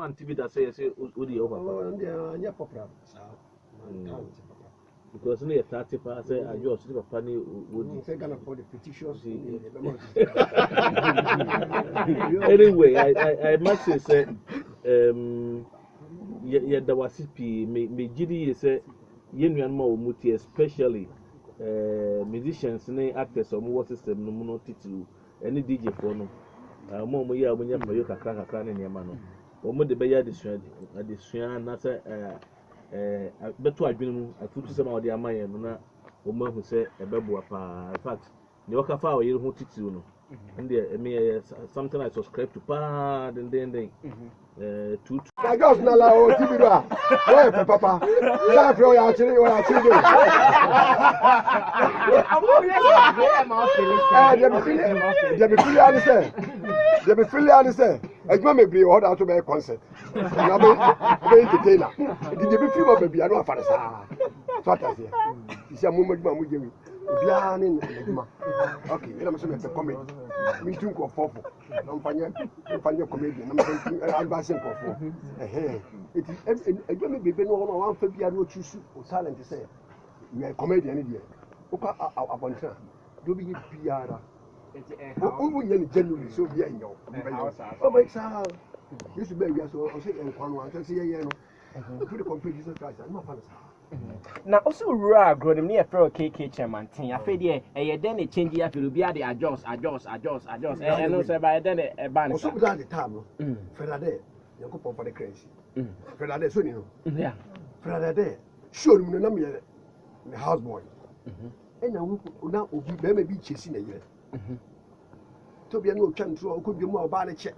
one TV that says Udi over. Yeah, popular. Because near 30 say I just sleep a funny would say gonna for the fictitious. Anyway, I must say yeah there was CP me GD say yen more muti especially musicians and actors or more system no mono title any DJ for no more yeah when you have your kakra in your man or more the beya the na say beto adwenu afutu se ma odi amaye no na o ma hu se ebeboa pa in fact the waka fa o yiri hu titiru no and me something I subscribe to pa then two I just na la o tibiru a o papa sa fro ya chiri do they be feeling say ejuma me bri o da to be concert na be entertainer they be feel baby I no afare sa so that here isi amumajuma mu jewi obia ne ejuma okay ina me so me comedy me tun ko fofo no mfanye comedy na me advance ko fofo ejuma me bebe no no wan fa bia no choose o talent say you are comedian ni there o ka abontra do bi biara who you genuinely so be in your oh my son used to be so I say and one I say yeah no put the complete Jesus Christ I'm not fancy na also rura grow dem near for KK chairman tin afa dey e den e change ya feel be dey adjust e no say by den e ban so that the time no Fernande you go for the crazy Fernande so ni no yeah Fernande show me na me the house boy and na obi be me bi chesi na yere to be no twa ntro ko bi mu oba ne che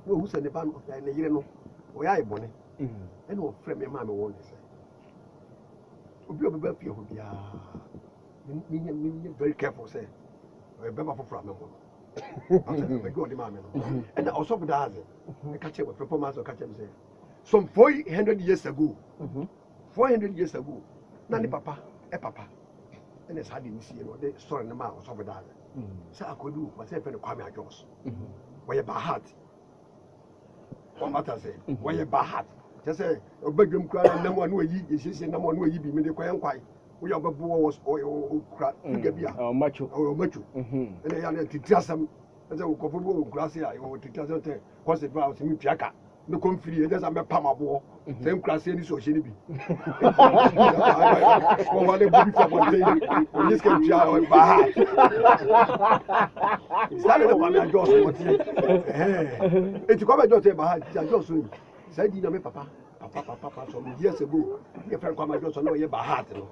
no hu se ne ba no na yire no o ya ibone e no frɛ me ma me won say obi ba fie ho bia me very careful say o be ba foforo me ho no me go di ma me no and also for that I catch it with performance or catch him say some 400 years ago 400 years ago na ni papa and it's hard to see you know the story no ma also for that say akodu myself and Kwame Ajos where you heart what matter say where you heart just say obedwem kra na mo no yi yesi na mo no yi bi me de kwai we obebu was o kra figure bia macho and ya na titrasam say o kofo bo kra say o titrasam te concept ba o simi piaka no confiri just am pam abo say kra say ni so hye ni bi o wale bu bi for say o yes can try o ba heart sale de Kwame Ajos what e ti Kwame Ajos ba heart Ajos so say di na me papa so years ago your friend Kwame Ajos no ye ba heart no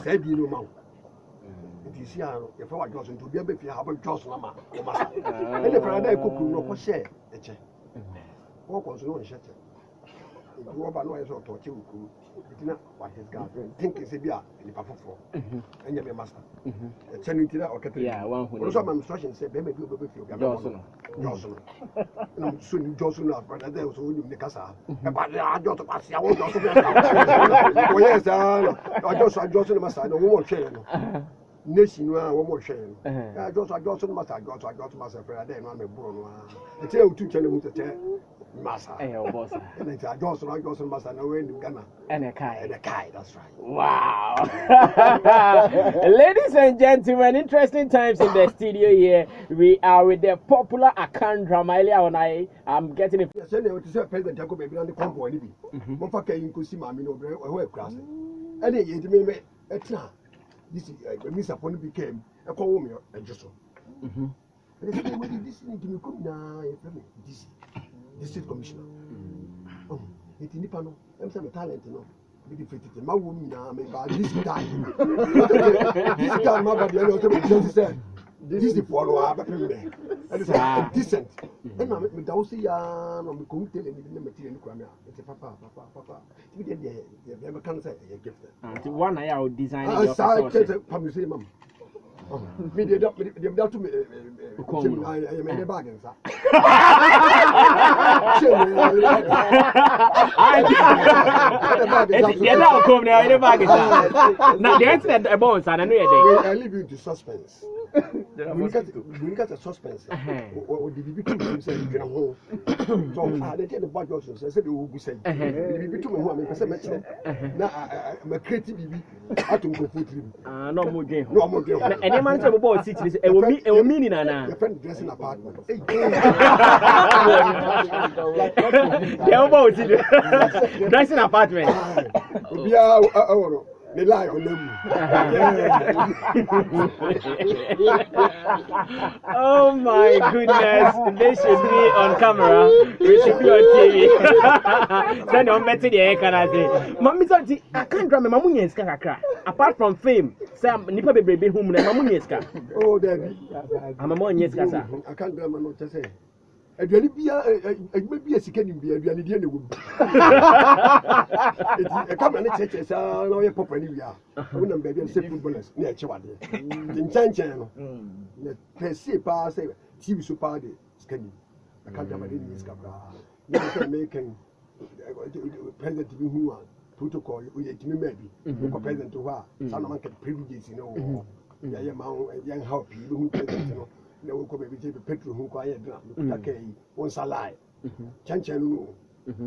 say di no ma it is here your friend Ajos to be be fi ha ba Ajos na ma o ma e le friend e kokuru no ko share e che o ko so no share che o ba no e so to che ukuru itina what his girlfriend think is bia ni pa foforo enya me master e che no itina o ketere yeah one who so my instruction say be be be fi o ga Johnson no so ni Johnson na brother there so ni me kasa e ba ajo to pass ya wo Johnson o yes Johnson master no wo hwe no nation no wo mo hwe no Johnson master brother there no me bro no e che o tu che ne mu che Massa. Boss. And it's a Johnson Massa no way in Ghana. And a kai, that's right. Wow. Ladies and gentlemen, interesting times in the studio here. We are with the popular Akan Drama. I'm getting it. Yes, anyway, to say President Jacob maybe on the combo any be. Mofaka in Kusima, I mean, where cross. And it may be a tna. This is Miss Aponi became a call me a just so. This need to be come now, district commissioner. It in Nipano, I'm some talent, you know. Be defeated. My woman now, may buy this time. This time, my body, I just said, this is the follow up. And it's decent. And I'm with Dawsi, I'm going to tell you the material. It's a papa. You did the American say a gift. And one I will design it. Me, they don't to me. I made a bargain, sir. Yeah, now come now. You bag it. Now the internet about and I know you I leave you to suspense. We got a suspense. Or the BB2 say you can hold. So I did the bad also. I said you will say. BB2 who am person match. Now I'm a creative BB. I don't go food. No more game. No more game. And the man say about city say e will mean na. Your friend dressing apartment. Yeah, about city. Dressing apartment. Yeah, they lie on them. Oh my goodness, they should be on camera. We should be on TV. Send on better the air, can I say? Mommy, I can't remember Mamunya Skakra. Apart from fame, Sam Nipa baby home, Mamunya Ska. Oh, Daddy. I'm a Mamunya Ska. I can't remember what to say. Aduane bia adwuma bia sika nim bia aduane die na wo bi eti kamera ne cheche sa na oye papa ni bia wo na bia se footballers na eche wade tinchanchan no na pese pa se TV so pa de sika nim akanta ba de ni sika bra ya se making president bi hu a protocol o ye timi ma bi ko president ho a sa na man ka privileges no ya ye ma yan help bi hu president no na wo ko be bi petrol hu ko aye dra ko kai won salai chanchan no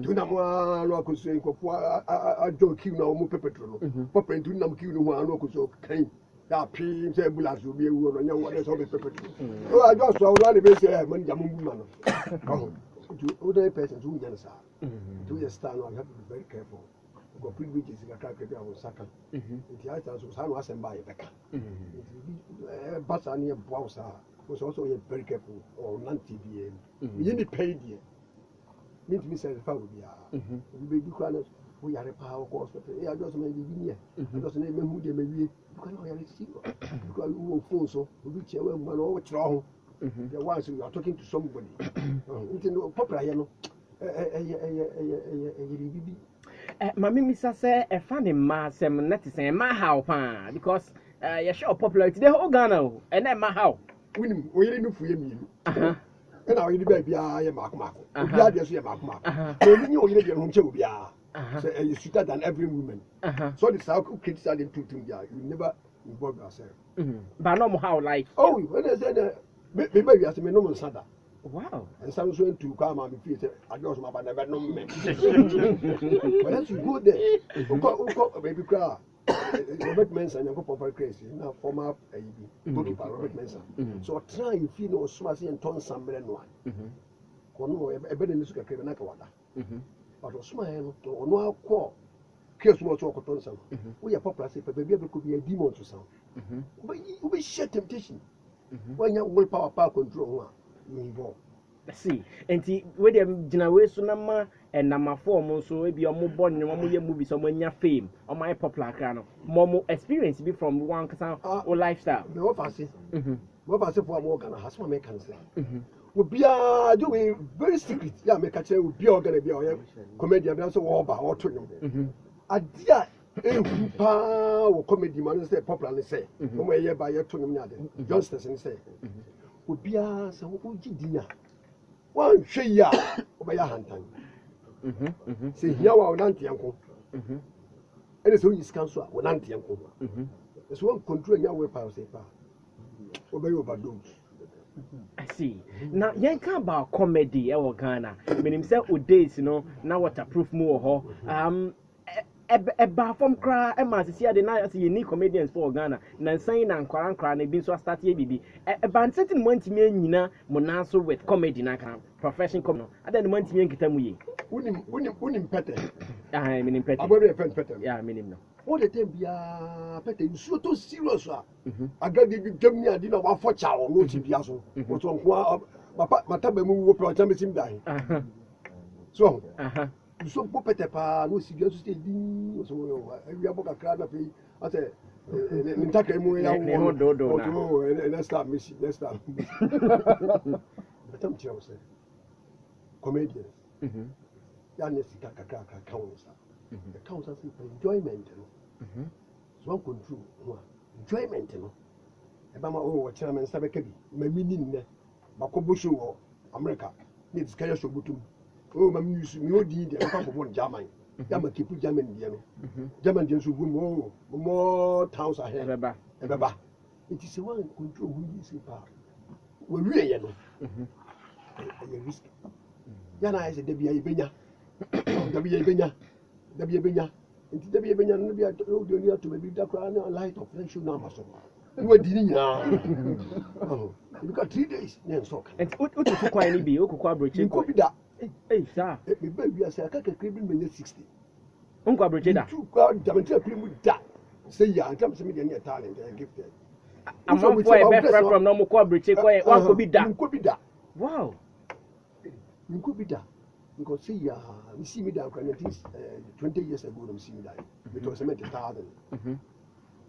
tu na mo no akoso en ko po a jo kiu na mo petrol no papa ntu na mo kiu no ho anu akoso kan da pi se ambulance obi ewu no nya wo de so be petrol o a jo so awra le be se e man jamu bu ma no ko tu o de person tu nya sa tu ye stand no have to be very careful go privileges ga ka ke dia wo saka nti a ta so sa no asemba ye beka nti basa ni e bo sa was also very careful or non-TV. You need pay dear. Means me say the family. We be quite we are a power course, but I just maybe near. I just name who they may be. You can only see because you will phone so which one over wrong. The ones you are talking to somebody. Into popular, you know. Mammy Missa say a funny mass and netizens my how because you're sure popularity the whole Ghana and then my how. Winning, we didn't for you. And now you baby, I am Mark. We are just Mark. So you know, you don't show me. So you sweeter than every woman. So the South kids are in 2 years. You never involve yourself. But no more how like. Oh, when I said, baby, as a normal Sada. Wow. And some went to come and be fit. I just my never know me. But as you go there, baby cry. Robert Manson, you go for crazy. Now, former goalkeeper Robert Manson. So try you feel no smash and turn some million one. Kono a better in this case, like water. But a smile or no call. Kills more talk on some. We are popular, but baby could be a demon to some. But you will share temptation. When you will power control, you involve. See, and see, with them generation number and number 4 so maybe your more born and movie someone your fame or my popular kind more experience be from one or lifestyle. No fancy. What I say for more than a husband may can say. Would be a doing very secret. Yeah, make a chair would be all gonna be a comedian also or to him. A dear or comedy man say popularly say, where you buy your tune Johnston say, would be a some dinner. One share over your hand time. Say, here our Nanti uncle. And it's who is counsel, one Nanti uncle. It's one control your way power, say, obey over those. I see. Now, you can't about comedy, or Ghana. I mean, himself with days, you know, now what a proof more. A bar from cry, and my sister, the night as unique comedians for Ghana, Nansan and Kwaran Kran, been so start here, baby. A band setting one to me, Nina, Monaso with comedy, Naka, profession come. I don't want to make it. Wouldn't pet it. I mean, pet. I'm very pet. Yeah, I mean, him. All the time, be a pet, you so too serious. I got you give me a dinner one for chow, no chibiaso. What's on my tabby move up, I'm him die. So, so pupete pa no serious stay di so we aboka crowd of I say nitaka mu ya wo next time next time but I'm sure say comedians ya ne sika kakra counts the counts say enjoyment no so one control no enjoyment no e ba ma o chairman sabeka bi ma mini ne ba ko bushu wo America ne sika yɛ so butum o ma mi use mi o di de nfa ko bon German ya ma keep German die no German die so bu mo more towns ahead ebeba it is one control who is pa we wie ye no e risk ya na ese de bia ibenya da bia ibenya nti da bia ibenya no bia o de ni ato bi da kra na light of friendship na ma so we di ni nyina you got 3 days na so kan and utu kwa ni bi okukwa broche ko bi da sir me ba wi asa aka kakra bi me 60 onkwa broche da tu kwa diamond pri mu da say ya ntam se me de ni talent and gift among for a better from no mo kwa broche kwa wan ko bi da wow nko bi da because say ya we see me da kwa 20 years ago no see me da it was 70,000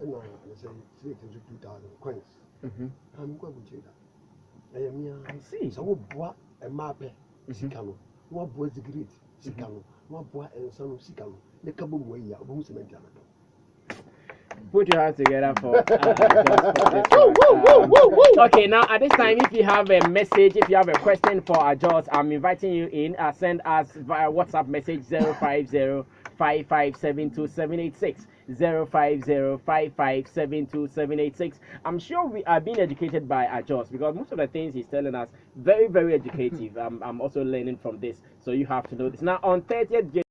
and I say 2,000 coins am kwa broche da I am ya see so wo boa e ma pe sika no wo boa zigret sika no wo boa ensa no sika no ne ka bo mo ya obo se menti anato. Put your hands together for okay, now at this time, if you have a message, if you have a question for our judge, I'm inviting you in. Send us via WhatsApp message 050-5572-786. 050-5572-786. I'm sure we are being educated by our judge because most of the things he's telling us very, very educative. I'm also learning from this, so you have to know this. Now on 30th